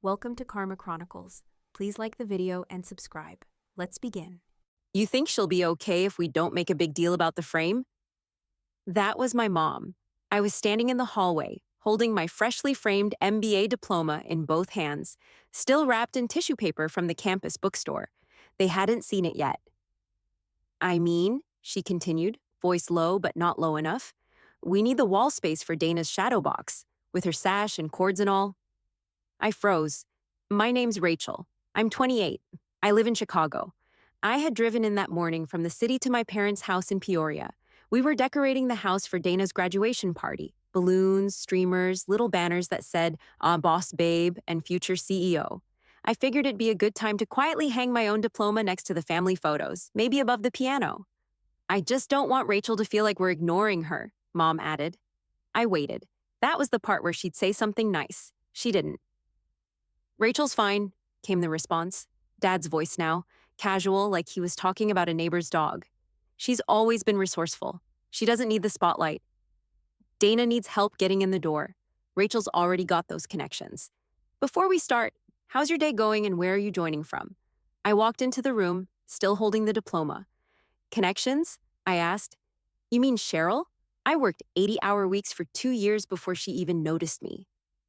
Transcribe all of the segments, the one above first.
Welcome to Karma Chronicles. Please like the video and subscribe. Let's begin. You think she'll be okay if we don't make a big deal about the frame? That was my mom. I was standing in the hallway, holding my freshly framed MBA diploma in both hands, still wrapped in tissue paper from the campus bookstore. They hadn't seen it yet. I mean, she continued, voice low but not low enough, we need the wall space for Dana's shadow box, with her sash and cords and all. I froze. My name's Rachel. I'm 28. I live in Chicago. I had driven in that morning from the city to my parents' house in Peoria. We were decorating the house for Dana's graduation party. Balloons, streamers, little banners that said, Boss Babe, and Future CEO. I figured it'd be a good time to quietly hang my own diploma next to the family photos, maybe above the piano. I just don't want Rachel to feel like we're ignoring her, Mom added. I waited. That was the part where she'd say something nice. She didn't. Rachel's fine, came the response. Dad's voice now, casual, like he was talking about a neighbor's dog. She's always been resourceful. She doesn't need the spotlight. Dana needs help getting in the door. Rachel's already got those connections. Before we start, how's your day going and where are you joining from? I walked into the room, still holding the diploma. Connections? I asked. You mean Cheryl? I worked 80-hour weeks for 2 years before she even noticed me.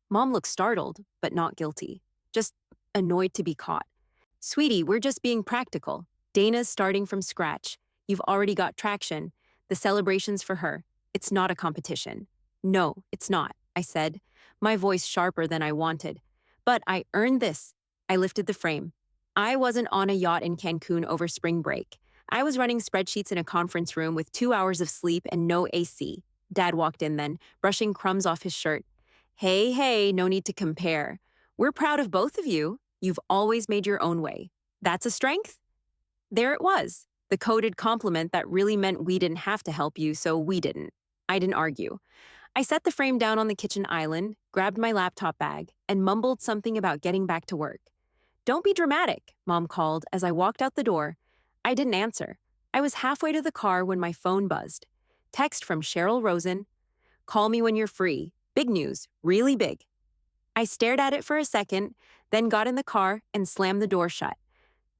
Mom looked startled, but not guilty. Just annoyed to be caught. Sweetie, we're just being practical. Dana's starting from scratch. You've already got traction. The celebration's for her. It's not a competition. No, it's not, I said, my voice sharper than I wanted. But I earned this. I lifted the frame. I wasn't on a yacht in Cancun over spring break. I was running spreadsheets in a conference room with 2 hours of sleep and no AC. Dad walked in then, brushing crumbs off his shirt. Hey, no need to compare. We're proud of both of you. You've always made your own way. That's a strength? There it was, the coded compliment that really meant we didn't have to help you, so we didn't. I didn't argue. I set the frame down on the kitchen island, grabbed my laptop bag, and mumbled something about getting back to work. Don't be dramatic, Mom called as I walked out the door. I didn't answer. I was halfway to the car when my phone buzzed. Text from Cheryl Rosen. Call me when you're free. Big news, really big. I stared at it for a second, then got in the car and slammed the door shut.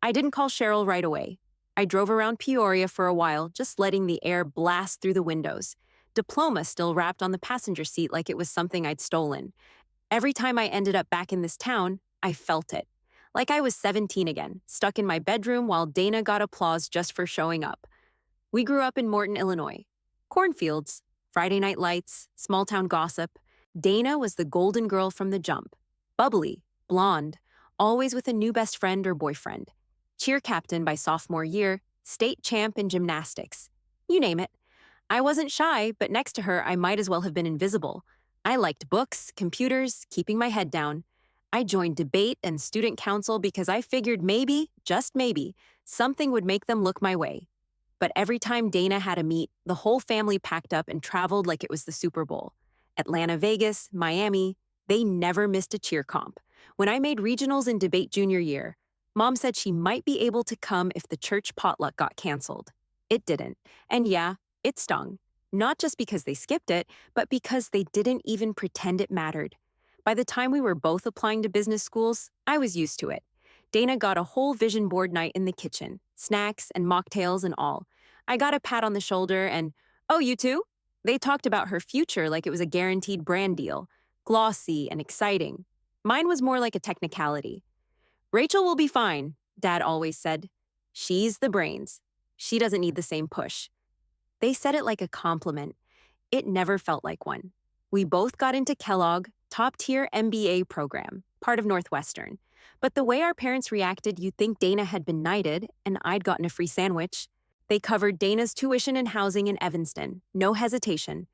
I didn't call Cheryl right away. I drove around Peoria for a while, just letting the air blast through the windows. Diploma still wrapped on the passenger seat like it was something I'd stolen. Every time I ended up back in this town, I felt it. Like I was 17 again, stuck in my bedroom while Dana got applause just for showing up. We grew up in Morton, Illinois. Cornfields, Friday night lights, small-town gossip. Dana was the golden girl from the jump. Bubbly, blonde, always with a new best friend or boyfriend. Cheer captain by sophomore year, state champ in gymnastics. You name it. I wasn't shy, but next to her, I might as well have been invisible. I liked books, computers, keeping my head down. I joined debate and student council because I figured maybe, just maybe, something would make them look my way. But every time Dana had a meet, the whole family packed up and traveled like it was the Super Bowl. Atlanta, Vegas, Miami, they never missed a cheer comp. When I made regionals in debate junior year, Mom said she might be able to come if the church potluck got canceled. It didn't. And yeah, it stung. Not just because they skipped it, but because they didn't even pretend it mattered. By the time we were both applying to business schools, I was used to it. Dana got a whole vision board night in the kitchen, snacks and mocktails and all. I got a pat on the shoulder and, oh, you too? They talked about her future like it was a guaranteed brand deal, glossy and exciting. Mine was more like a technicality. Rachel will be fine, Dad always said. She's the brains. She doesn't need the same push. They said it like a compliment. It never felt like one. We both got into Kellogg, top-tier MBA program, part of Northwestern. But the way our parents reacted, you'd think Dana had been knighted and I'd gotten a free sandwich. They covered Dana's tuition and housing in Evanston, no hesitation.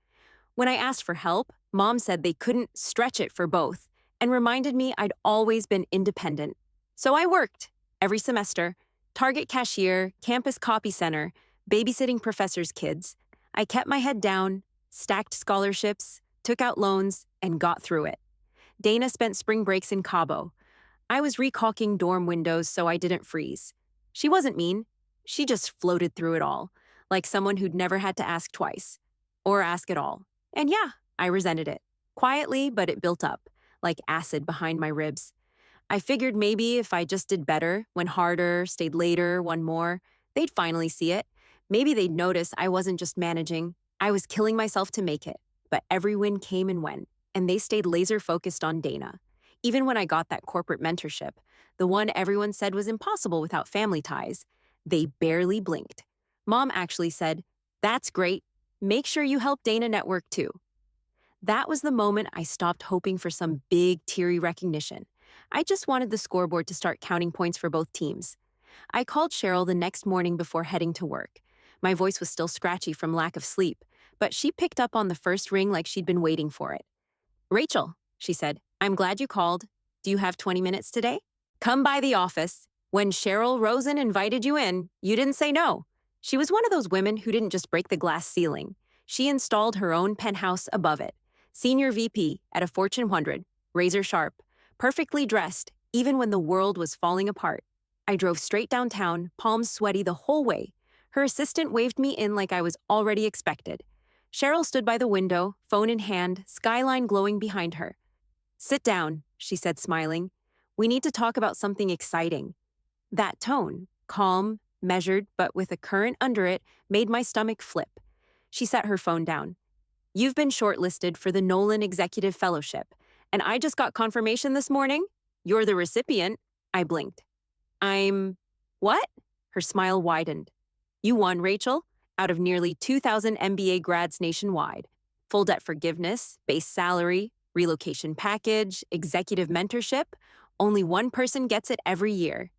When I asked for help, Mom said they couldn't stretch it for both and reminded me I'd always been independent. So I worked, every semester, Target cashier, campus copy center, babysitting professors' kids. I kept my head down, stacked scholarships, took out loans, and got through it. Dana spent spring breaks in Cabo. I was recalking dorm windows so I didn't freeze. She wasn't mean. She just floated through it all, like someone who'd never had to ask twice, or ask at all. And yeah, I resented it. Quietly, but it built up, like acid behind my ribs. I figured maybe if I just did better, went harder, stayed later, won more, they'd finally see it. Maybe they'd notice I wasn't just managing, I was killing myself to make it. But every win came and went, and they stayed laser focused on Dana. Even when I got that corporate mentorship, the one everyone said was impossible without family ties, they barely blinked. Mom actually said, "That's great. Make sure you help Dana network too." That was the moment I stopped hoping for some big, teary recognition. I just wanted the scoreboard to start counting points for both teams. I called Cheryl the next morning before heading to work. My voice was still scratchy from lack of sleep, but she picked up on the first ring like she'd been waiting for it. "Rachel," she said, "I'm glad you called. Do you have 20 minutes today? Come by the office. When Cheryl Rosen invited you in, you didn't say no." She was one of those women who didn't just break the glass ceiling. She installed her own penthouse above it. Senior VP at a Fortune 100, razor sharp, perfectly dressed, even when the world was falling apart. I drove straight downtown, palms sweaty the whole way. Her assistant waved me in like I was already expected. Cheryl stood by the window, phone in hand, skyline glowing behind her. "Sit down," she said, smiling. "We need to talk about something exciting." That tone, calm, measured, but with a current under it, made my stomach flip. She set her phone down. "You've been shortlisted for the Nolan Executive Fellowship, and I just got confirmation this morning. You're the recipient." I blinked. What?" Her smile widened. "You won, Rachel, out of nearly 2,000 MBA grads nationwide. Full debt forgiveness, base salary, relocation package, executive mentorship. Only one person gets it every year."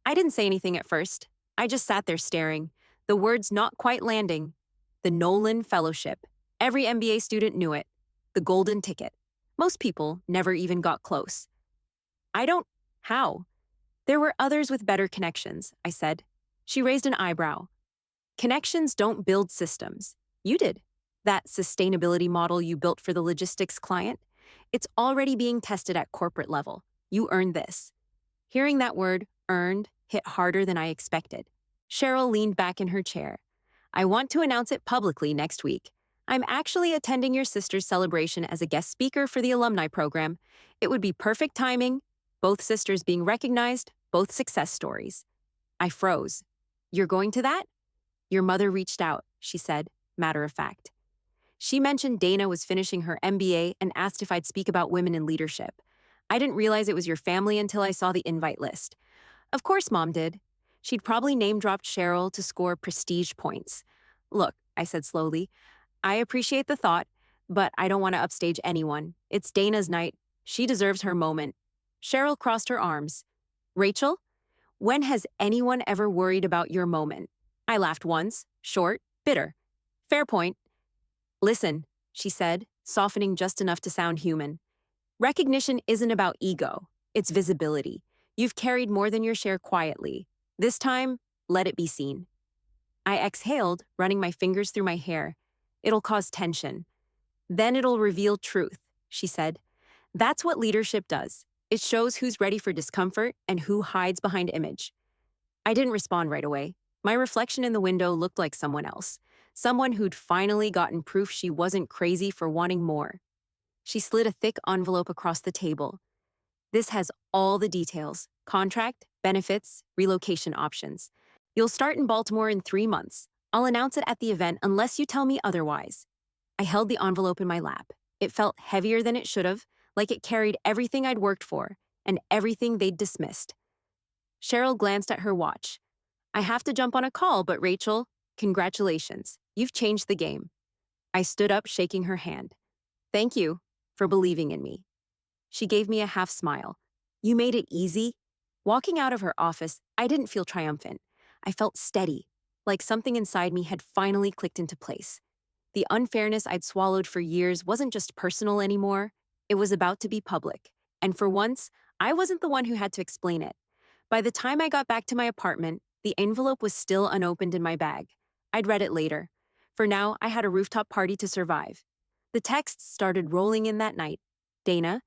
I didn't say anything at first. I just sat there staring, the words not quite landing. The Nolan Fellowship. Every MBA student knew it. The golden ticket. Most people never even got close. How? "There were others with better connections," I said. She raised an eyebrow. "Connections don't build systems. You did. That sustainability model you built for the logistics client, it's already being tested at corporate level. You earned this." Hearing that word, earned, hit harder than I expected. Cheryl leaned back in her chair. "I want to announce it publicly next week. I'm actually attending your sister's celebration as a guest speaker for the alumni program. It would be perfect timing, both sisters being recognized, both success stories." I froze. "You're going to that?" "Your mother reached out," she said, matter of fact. She mentioned Dana was finishing her MBA and asked if I'd speak about women in leadership. I didn't realize it was your family until I saw the invite list. Of course Mom did. She'd probably name-dropped Cheryl to score prestige points. "Look," I said slowly, "I appreciate the thought, but I don't want to upstage anyone. It's Dana's night. She deserves her moment." Cheryl crossed her arms. "Rachel, when has anyone ever worried about your moment?" I laughed once, short, bitter. "Fair point." "Listen," she said, softening just enough to sound human. "Recognition isn't about ego. It's visibility. You've carried more than your share quietly. This time, let it be seen." I exhaled, running my fingers through my hair. "It'll cause tension. Then it'll reveal truth," she said. "That's what leadership does. It shows who's ready for discomfort and who hides behind image." I didn't respond right away. My reflection in the window looked like someone else. Someone who'd finally gotten proof she wasn't crazy for wanting more. She slid a thick envelope across the table. "This has all the details: contract, benefits, relocation options. You'll start in Baltimore in 3 months. I'll announce it at the event unless you tell me otherwise." I held the envelope in my lap. It felt heavier than it should have, like it carried everything I'd worked for and everything they'd dismissed. Cheryl glanced at her watch. "I have to jump on a call, but Rachel, congratulations. You've changed the game." I stood up, shaking her hand. "Thank you for believing in me." She gave me a half smile. "You made it easy." Walking out of her office, I didn't feel triumphant. I felt steady, like something inside me had finally clicked into place. The unfairness I'd swallowed for years wasn't just personal anymore. It was about to be public. And for once, I wasn't the one who had to explain it. By the time I got back to my apartment, the envelope was still unopened in my bag. I'd read it later. For now, I had a rooftop party to survive. The texts started rolling in that night. "Dana,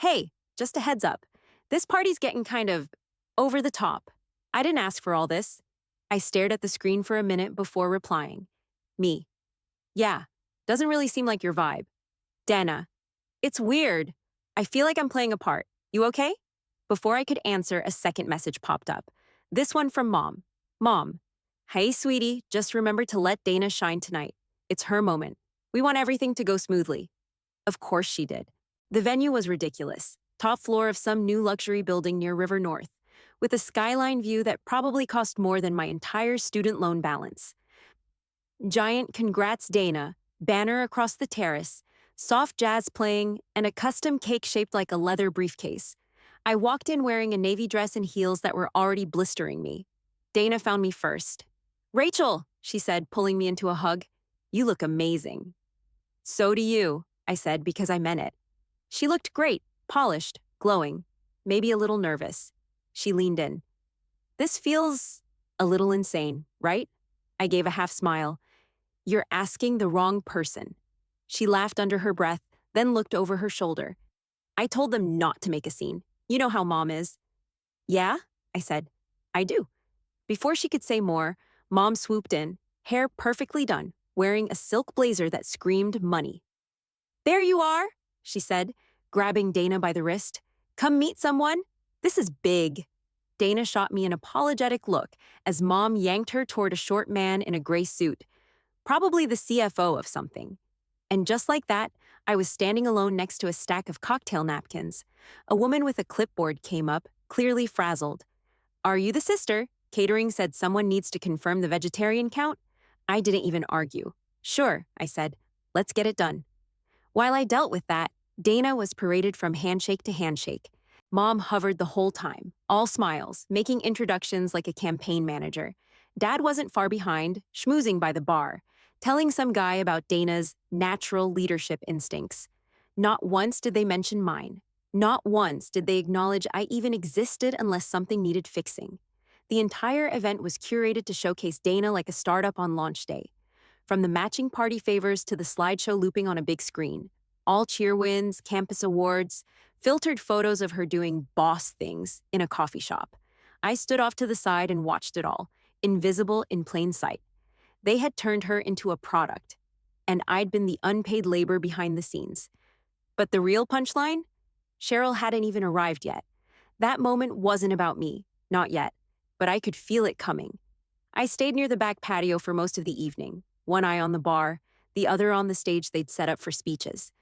hey, just a heads up. This party's getting kind of over the top. I didn't ask for all this." I stared at the screen for a minute before replying. Me. "Yeah, doesn't really seem like your vibe." Dana. "It's weird. I feel like I'm playing a part. You okay?" Before I could answer, a second message popped up. This one from Mom. Mom, hey, sweetie, just remember to let Dana shine tonight. It's her moment. We want everything to go smoothly. Of course she did. The venue was ridiculous. Top floor of some new luxury building near River North, with a skyline view that probably cost more than my entire student loan balance. Giant "Congrats Dana" banner across the terrace, soft jazz playing, and a custom cake shaped like a leather briefcase. I walked in wearing a navy dress and heels that were already blistering me. Dana found me first. "Rachel," she said, pulling me into a hug. "You look amazing." "So do you," I said because I meant it. She looked great, polished, glowing, maybe a little nervous. She leaned in. "This feels a little insane, right?" I gave a half smile. "You're asking the wrong person." She laughed under her breath, then looked over her shoulder. "I told them not to make a scene. You know how Mom is." "Yeah?" I said. "I do." Before she could say more, Mom swooped in, hair perfectly done, wearing a silk blazer that screamed money. "There you are," she said, grabbing Dana by the wrist. "Come meet someone. This is big." Dana shot me an apologetic look as Mom yanked her toward a short man in a gray suit, probably the CFO of something. And just like that, I was standing alone next to a stack of cocktail napkins. A woman with a clipboard came up, clearly frazzled. "Are you the sister? Catering said someone needs to confirm the vegetarian count." I didn't even argue. "Sure," I said. "Let's get it done." While I dealt with that, Dana was paraded from handshake to handshake. Mom hovered the whole time, all smiles, making introductions like a campaign manager. Dad wasn't far behind, schmoozing by the bar, telling some guy about Dana's natural leadership instincts. Not once did they mention mine. Not once did they acknowledge I even existed unless something needed fixing. The entire event was curated to showcase Dana like a startup on launch day. From the matching party favors to the slideshow looping on a big screen. All cheer wins, campus awards, filtered photos of her doing boss things in a coffee shop. I stood off to the side and watched it all, invisible in plain sight. They had turned her into a product, and I'd been the unpaid labor behind the scenes. But the real punchline? Cheryl hadn't even arrived yet. That moment wasn't about me, not yet, but I could feel it coming. I stayed near the back patio for most of the evening, one eye on the bar, the other on the stage they'd set up for speeches.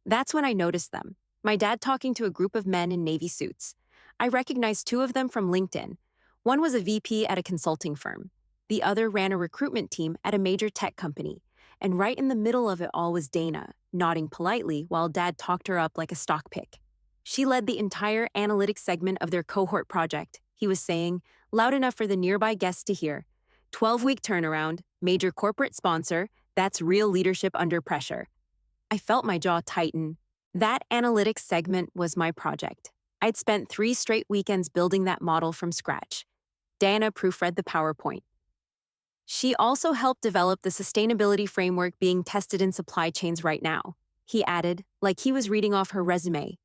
That's when I noticed them, my dad talking to a group of men in navy suits. I recognized two of them from LinkedIn. One was a VP at a consulting firm. The other ran a recruitment team at a major tech company. And right in the middle of it all was Dana, nodding politely while Dad talked her up like a stock pick. She led the entire analytics segment of their cohort project, he was saying, loud enough for the nearby guests to hear. 12-week turnaround, major corporate sponsor, that's real leadership under pressure. I felt my jaw tighten. That analytics segment was my project. I'd spent 3 straight weekends building that model from scratch. Dana proofread the PowerPoint. She also helped develop the sustainability framework being tested in supply chains right now, he added, like he was reading off her resume.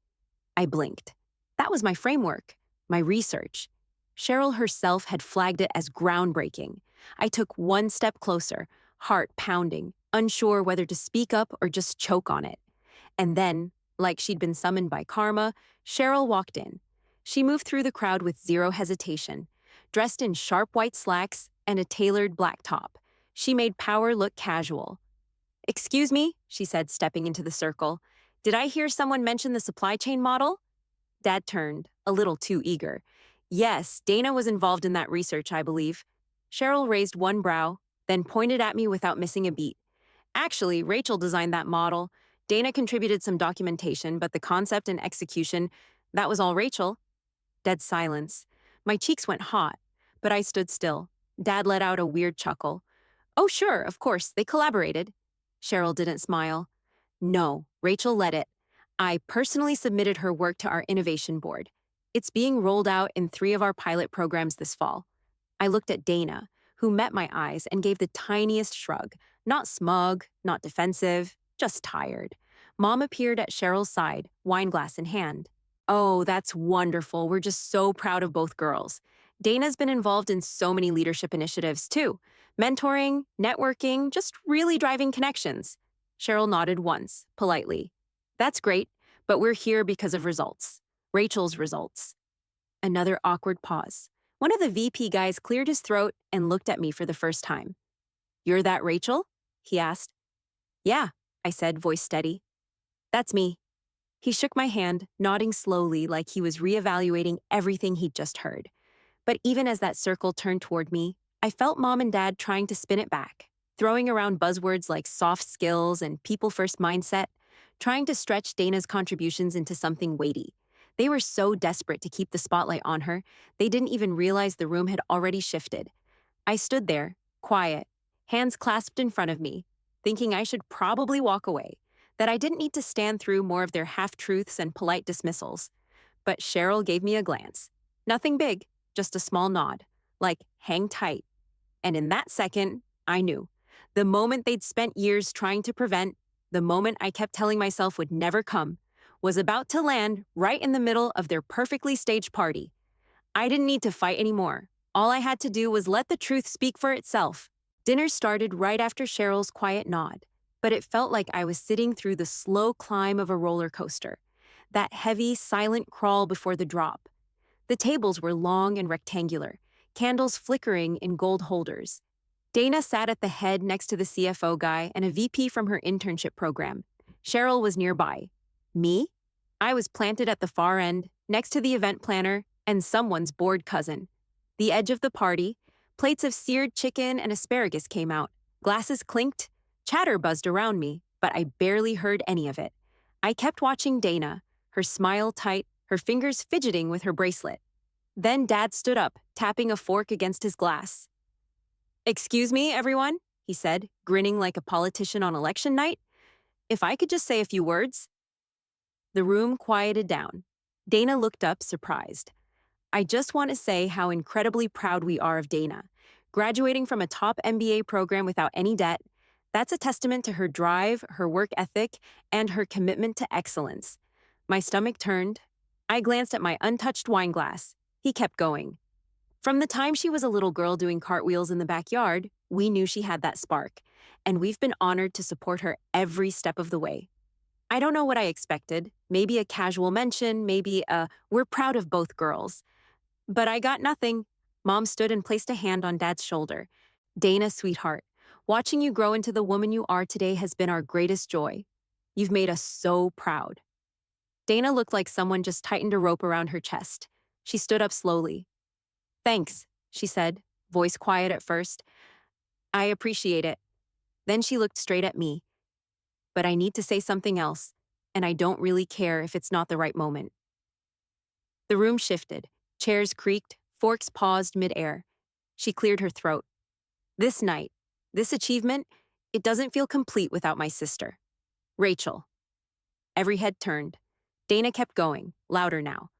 I blinked. That was my framework, my research. Cheryl herself had flagged it as groundbreaking. I took one step closer, heart pounding, unsure whether to speak up or just choke on it. And then, like she'd been summoned by karma, Cheryl walked in. She moved through the crowd with zero hesitation. Dressed in sharp white slacks and a tailored black top, she made power look casual. "Excuse me," she said, stepping into the circle. "Did I hear someone mention the supply chain model?" Dad turned, a little too eager. "Yes, Dana was involved in that research, I believe." Cheryl raised one brow, then pointed at me without missing a beat. "Actually, Rachel designed that model. Dana contributed some documentation, but the concept and execution, that was all Rachel." Dead silence. My cheeks went hot, but I stood still. Dad let out a weird chuckle. "Oh, sure, of course, they collaborated." Cheryl didn't smile. "No, Rachel led it. I personally submitted her work to our innovation board. It's being rolled out in 3 of our pilot programs this fall." I looked at Dana, who met my eyes and gave the tiniest shrug. Not smug, not defensive, just tired. Mom appeared at Cheryl's side, wineglass in hand. "Oh, that's wonderful. We're just so proud of both girls. Dana's been involved in so many leadership initiatives, too. Mentoring, networking, just really driving connections." Cheryl nodded once, politely. "That's great, but we're here because of results. Rachel's results." Another awkward pause. One of the VP guys cleared his throat and looked at me for the first time. "You're that Rachel?" he asked. "Yeah," I said, voice steady. "That's me." He shook my hand, nodding slowly like he was reevaluating everything he'd just heard. But even as that circle turned toward me, I felt Mom and Dad trying to spin it back, throwing around buzzwords like soft skills and people-first mindset, trying to stretch Dana's contributions into something weighty. They were so desperate to keep the spotlight on her, they didn't even realize the room had already shifted. I stood there, quiet, hands clasped in front of me, thinking I should probably walk away, that I didn't need to stand through more of their half-truths and polite dismissals. But Cheryl gave me a glance. Nothing big, just a small nod, like, hang tight. And in that second, I knew. The moment they'd spent years trying to prevent, the moment I kept telling myself would never come, was about to land right in the middle of their perfectly staged party. I didn't need to fight anymore. All I had to do was let the truth speak for itself. Dinner started right after Cheryl's quiet nod, but it felt like I was sitting through the slow climb of a roller coaster, that heavy, silent crawl before the drop. The tables were long and rectangular, candles flickering in gold holders. Dana sat at the head next to the CFO guy and a VP from her internship program. Cheryl was nearby. Me? I was planted at the far end, next to the event planner and someone's bored cousin. The edge of the party, plates of seared chicken and asparagus came out. Glasses clinked, chatter buzzed around me, but I barely heard any of it. I kept watching Dana, her smile tight, her fingers fidgeting with her bracelet. Then Dad stood up, tapping a fork against his glass. "Excuse me, everyone," he said, grinning like a politician on election night. "If I could just say a few words." The room quieted down. Dana looked up, surprised. "I just want to say how incredibly proud we are of Dana. Graduating from a top MBA program without any debt, that's a testament to her drive, her work ethic, and her commitment to excellence." My stomach turned. I glanced at my untouched wine glass. He kept going. "From the time she was a little girl doing cartwheels in the backyard, we knew she had that spark, and we've been honored to support her every step of the way." I don't know what I expected. Maybe a casual mention, maybe a "we're proud of both girls." But I got nothing. Mom stood and placed a hand on Dad's shoulder. "Dana, sweetheart, watching you grow into the woman you are today has been our greatest joy. You've made us so proud." Dana looked like someone just tightened a rope around her chest. She stood up slowly. "Thanks," she said, voice quiet at first. "I appreciate it." Then she looked straight at me. "But I need to say something else, and I don't really care if it's not the right moment." The room shifted. Chairs creaked, forks paused midair. She cleared her throat. "This night, this achievement, it doesn't feel complete without my sister, Rachel." Every head turned. Dana kept going, louder now.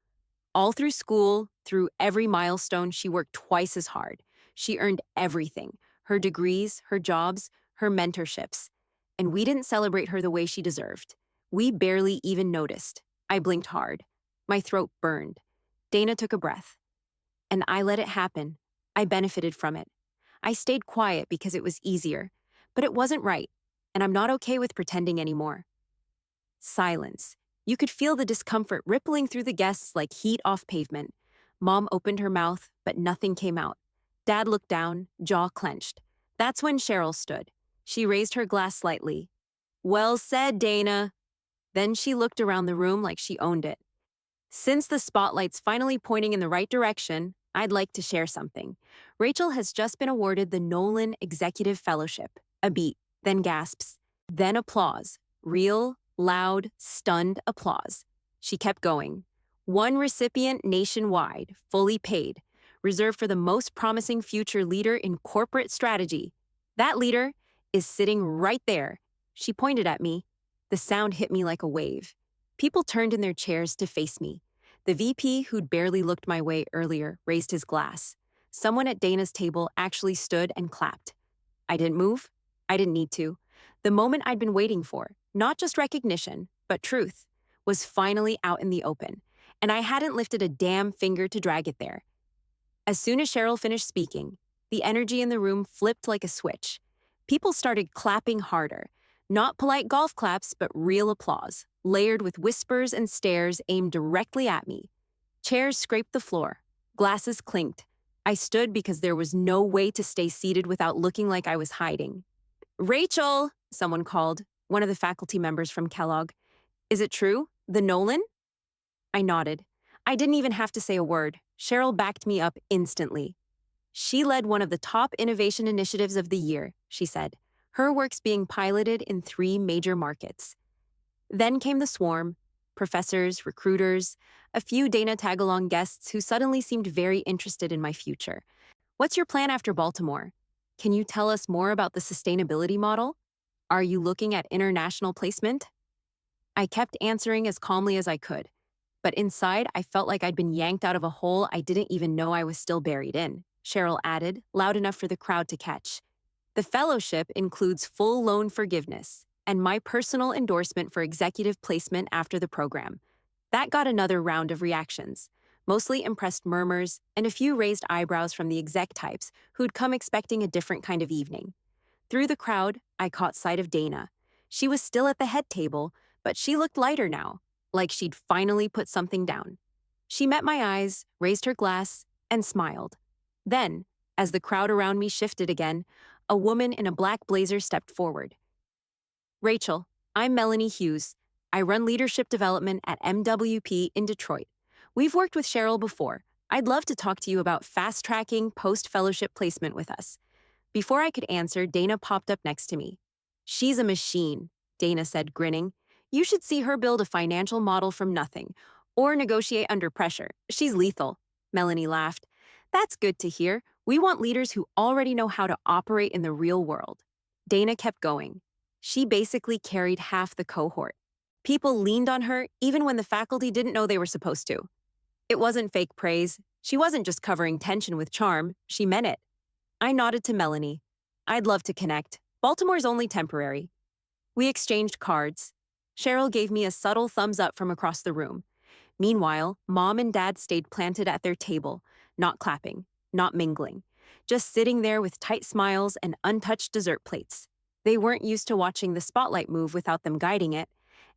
"All through school, through every milestone, she worked twice as hard. She earned everything, her degrees, her jobs, her mentorships. And we didn't celebrate her the way she deserved. We barely even noticed." I blinked hard. My throat burned. Dana took a breath. "And I let it happen. I benefited from it. I stayed quiet because it was easier, but it wasn't right, and I'm not okay with pretending anymore." Silence. You could feel the discomfort rippling through the guests like heat off pavement. Mom opened her mouth, but nothing came out. Dad looked down, jaw clenched. That's when Cheryl stood. She raised her glass slightly. "Well said, Dana." Then she looked around the room like she owned it. "Since the spotlight's finally pointing in the right direction, I'd like to share something. Rachel has just been awarded the Nolan Executive Fellowship." A beat, then gasps, then applause. Real, loud, stunned applause. She kept going. "One recipient nationwide, fully paid, reserved for the most promising future leader in corporate strategy. That leader is sitting right there." She pointed at me. The sound hit me like a wave. People turned in their chairs to face me. The VP, who'd barely looked my way earlier, raised his glass. Someone at Dana's table actually stood and clapped. I didn't move. I didn't need to. The moment I'd been waiting for, not just recognition, but truth, was finally out in the open, and I hadn't lifted a damn finger to drag it there. As soon as Cheryl finished speaking, the energy in the room flipped like a switch. People started clapping harder. Not polite golf claps, but real applause, layered with whispers and stares aimed directly at me. Chairs scraped the floor. Glasses clinked. I stood because there was no way to stay seated without looking like I was hiding. Rachel, someone called, one of the faculty members from Kellogg. Is it true? The Nolan? I nodded. I didn't even have to say a word. Cheryl backed me up instantly. She led one of the top innovation initiatives of the year, she said. Her work's being piloted in 3 major markets. Then came the swarm, professors, recruiters, a few Dana tag-along guests who suddenly seemed very interested in my future. What's your plan after Baltimore? Can you tell us more about the sustainability model? Are you looking at international placement? I kept answering as calmly as I could, but inside I felt like I'd been yanked out of a hole I didn't even know I was still buried in, Cheryl added, loud enough for the crowd to catch. The fellowship includes full loan forgiveness and my personal endorsement for executive placement after the program. That got another round of reactions, mostly impressed murmurs and a few raised eyebrows from the exec types who'd come expecting a different kind of evening. Through the crowd, I caught sight of Dana. She was still at the head table, but she looked lighter now, like she'd finally put something down. She met my eyes, raised her glass, and smiled. Then, as the crowd around me shifted again, a woman in a black blazer stepped forward. Rachel, I'm Melanie Hughes. I run leadership development at MWP in Detroit. We've worked with Cheryl before. I'd love to talk to you about fast-tracking post-fellowship placement with us. Before I could answer, Dana popped up next to me. She's a machine, Dana said, grinning. You should see her build a financial model from nothing, or negotiate under pressure. She's lethal. Melanie laughed. That's good to hear. We want leaders who already know how to operate in the real world. Dana kept going. She basically carried half the cohort. People leaned on her even when the faculty didn't know they were supposed to. It wasn't fake praise. She wasn't just covering tension with charm. She meant it. I nodded to Melanie. I'd love to connect. Baltimore's only temporary. We exchanged cards. Cheryl gave me a subtle thumbs up from across the room. Meanwhile, Mom and Dad stayed planted at their table, not clapping, not mingling, just sitting there with tight smiles and untouched dessert plates. They weren't used to watching the spotlight move without them guiding it,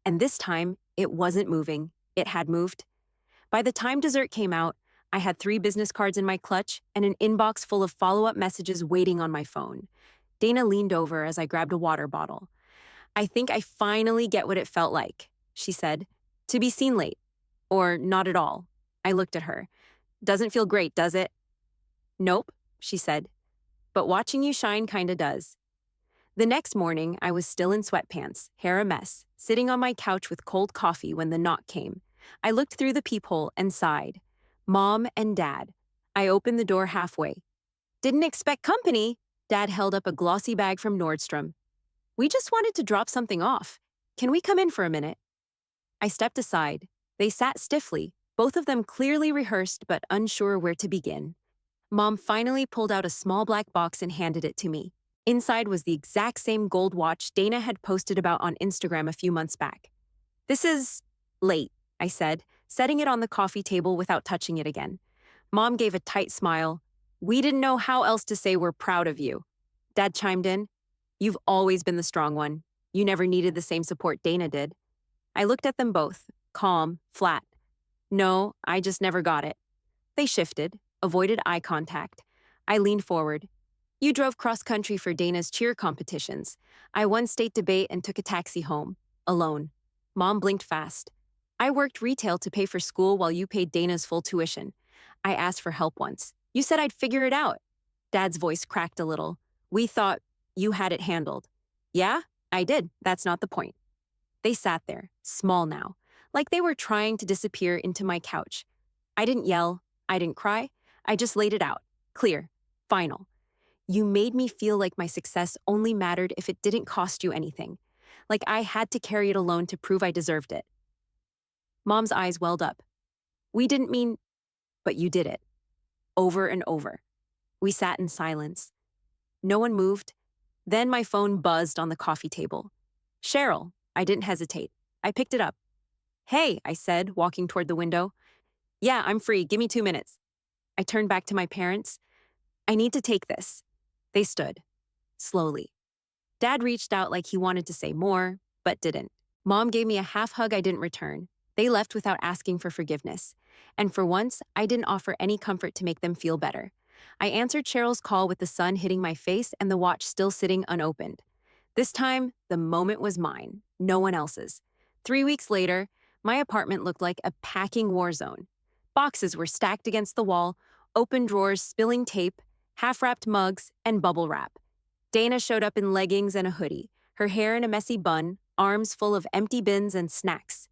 and this time, it wasn't moving. It had moved. By the time dessert came out, I had 3 business cards in my clutch and an inbox full of follow-up messages waiting on my phone. Dana leaned over as I grabbed a water bottle. I think I finally get what it felt like, she said, to be seen late. Or not at all. I looked at her. Doesn't feel great, does it? Nope, she said. But watching you shine kinda does. The next morning, I was still in sweatpants, hair a mess, sitting on my couch with cold coffee when the knock came. I looked through the peephole and sighed. Mom and Dad. I opened the door halfway. Didn't expect company. Dad held up a glossy bag from Nordstrom. We just wanted to drop something off. Can we come in for a minute? I stepped aside. They sat stiffly, both of them clearly rehearsed but unsure where to begin. Mom finally pulled out a small black box and handed it to me. Inside was the exact same gold watch Dana had posted about on Instagram a few months back. This is late, I said, setting it on the coffee table without touching it again. Mom gave a tight smile. We didn't know how else to say we're proud of you. Dad chimed in. You've always been the strong one. You never needed the same support Dana did. I looked at them both, calm, flat. No, I just never got it. They shifted, avoided eye contact. I leaned forward. You drove cross-country for Dana's cheer competitions. I won state debate and took a taxi home, alone. Mom blinked fast. I worked retail to pay for school while you paid Dana's full tuition. I asked for help once. You said I'd figure it out. Dad's voice cracked a little. We thought you had it handled. Yeah, I did. That's not the point. They sat there, small now, like they were trying to disappear into my couch. I didn't yell. I didn't cry. I just laid it out. Clear. Final. You made me feel like my success only mattered if it didn't cost you anything. Like I had to carry it alone to prove I deserved it. Mom's eyes welled up. We didn't mean, but you did it. Over and over. We sat in silence. No one moved. Then my phone buzzed on the coffee table. Cheryl. I didn't hesitate. I picked it up. Hey, I said, walking toward the window. Yeah, I'm free. Give me 2 minutes. I turned back to my parents. I need to take this. They stood. Slowly. Dad reached out like he wanted to say more, but didn't. Mom gave me a half hug I didn't return. They left without asking for forgiveness. And for once, I didn't offer any comfort to make them feel better. I answered Cheryl's call with the sun hitting my face and the watch still sitting unopened. This time, the moment was mine, no one else's. 3 weeks later, my apartment looked like a packing war zone. Boxes were stacked against the wall, open drawers spilling tape, half-wrapped mugs, and bubble wrap. Dana showed up in leggings and a hoodie, her hair in a messy bun, arms full of empty bins and snacks.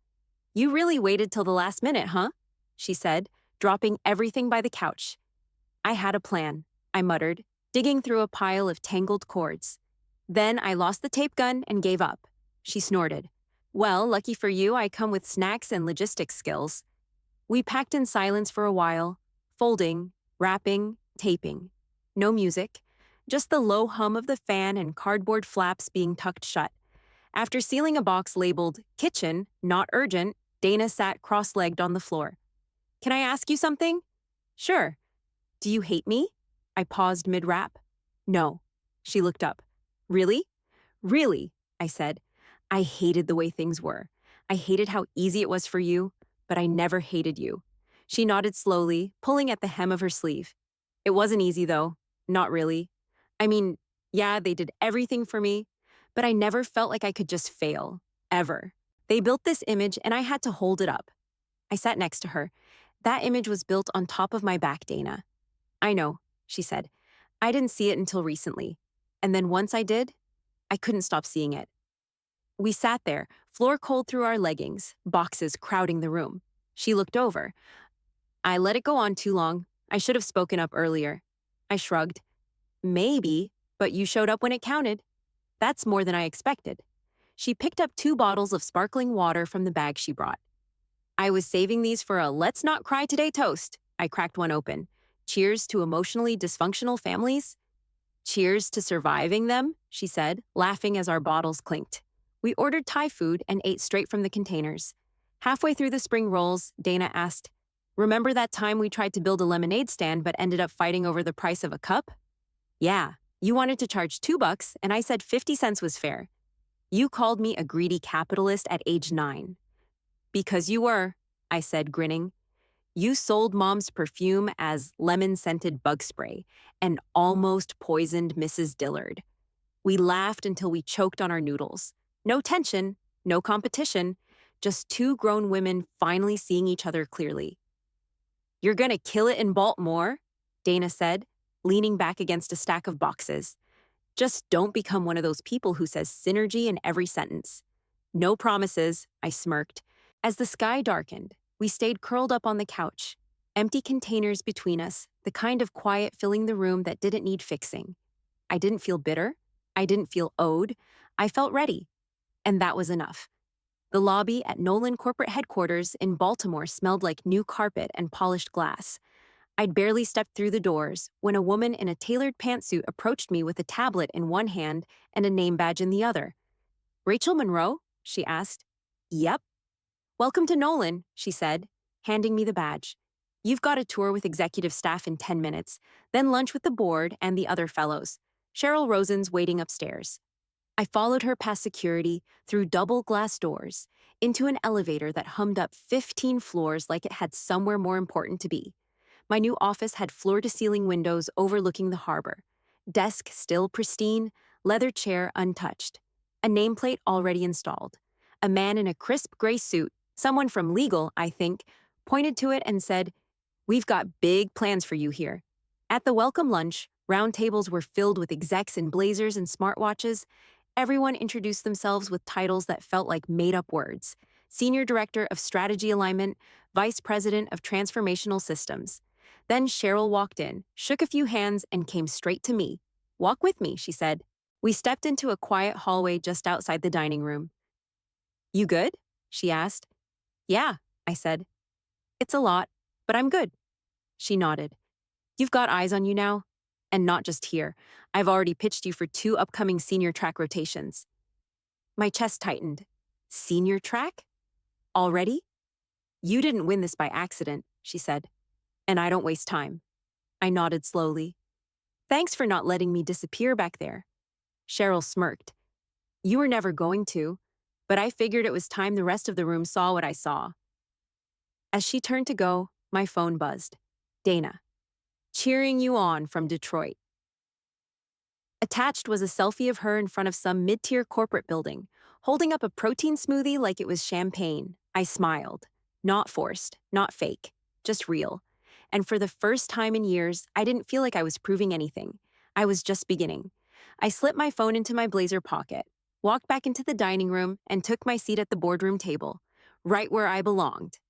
"You really waited till the last minute, huh?" she said, dropping everything by the couch. "I had a plan," I muttered, digging through a pile of tangled cords. "Then I lost the tape gun and gave up." She snorted. "Well, lucky for you, I come with snacks and logistics skills." We packed in silence for a while, folding, wrapping, taping. No music, just the low hum of the fan and cardboard flaps being tucked shut. After sealing a box labeled "Kitchen, Not Urgent," Dana sat cross-legged on the floor. "Can I ask you something?" "Sure." "Do you hate me?" I paused mid-wrap. "No." She looked up. "Really?" "Really," I said. I hated the way things were. I hated how easy it was for you, but I never hated you. She nodded slowly, pulling at the hem of her sleeve. "It wasn't easy, though. Not really. I mean, yeah, they did everything for me, but I never felt like I could just fail. Ever. They built this image, and I had to hold it up." I sat next to her. "That image was built on top of my back, Dana." "I know," she said. "I didn't see it until recently. And then once I did, I couldn't stop seeing it." We sat there, floor cold through our leggings, boxes crowding the room. She looked over. "I let it go on too long. I should have spoken up earlier." I shrugged. "Maybe, but you showed up when it counted." "That's more than I expected." She picked up 2 bottles of sparkling water from the bag she brought. "I was saving these for a let's not cry today toast." I cracked one open. "Cheers to emotionally dysfunctional families." "Cheers to surviving them," she said, laughing as our bottles clinked. We ordered Thai food and ate straight from the containers. Halfway through the spring rolls, Dana asked, "Remember that time we tried to build a lemonade stand but ended up fighting over the price of a cup?" "Yeah, you wanted to charge $2 and I said 50 cents was fair. You called me a greedy capitalist at age 9. "Because you were," I said, grinning. "You sold Mom's perfume as lemon-scented bug spray and almost poisoned Mrs. Dillard." We laughed until we choked on our noodles. No tension, no competition, just 2 grown women finally seeing each other clearly. "You're gonna kill it in Baltimore," Dana said, leaning back against a stack of boxes. "Just don't become one of those people who says synergy in every sentence." "No promises," I smirked. As the sky darkened, we stayed curled up on the couch, empty containers between us, the kind of quiet filling the room that didn't need fixing. I didn't feel bitter. I didn't feel owed. I felt ready. And that was enough. The lobby at Nolan corporate headquarters in Baltimore smelled like new carpet and polished glass. I'd barely stepped through the doors when a woman in a tailored pantsuit approached me with a tablet in one hand and a name badge in the other. "Rachel Monroe?" she asked. "Yep." "Welcome to Nolan," she said, handing me the badge. "You've got a tour with executive staff in 10 minutes, then lunch with the board and the other fellows. Cheryl Rosen's waiting upstairs." I followed her past security, through double glass doors, into an elevator that hummed up 15 floors like it had somewhere more important to be. My new office had floor-to-ceiling windows overlooking the harbor. Desk still pristine, leather chair untouched. A nameplate already installed. A man in a crisp gray suit, someone from legal, I think, pointed to it and said, "We've got big plans for you here." At the welcome lunch, round tables were filled with execs in blazers and smartwatches. Everyone introduced themselves with titles that felt like made-up words. Senior Director of Strategy Alignment, Vice President of Transformational Systems. Then Cheryl walked in, shook a few hands, and came straight to me. "Walk with me," she said. We stepped into a quiet hallway just outside the dining room. "You good?" she asked. "Yeah," I said. "It's a lot, but I'm good." She nodded. "You've got eyes on you now. And not just here. I've already pitched you for 2 upcoming senior track rotations." My chest tightened. "Senior track? Already?" "You didn't win this by accident," she said. "And I don't waste time." I nodded slowly. "Thanks for not letting me disappear back there." Cheryl smirked. "You were never going to, but I figured it was time the rest of the room saw what I saw." As she turned to go, my phone buzzed. Dana, cheering you on from Detroit. Attached was a selfie of her in front of some mid-tier corporate building, holding up a protein smoothie like it was champagne. I smiled. Not forced, not fake, just real. And for the first time in years, I didn't feel like I was proving anything. I was just beginning. I slipped my phone into my blazer pocket, walked back into the dining room, and took my seat at the boardroom table, right where I belonged,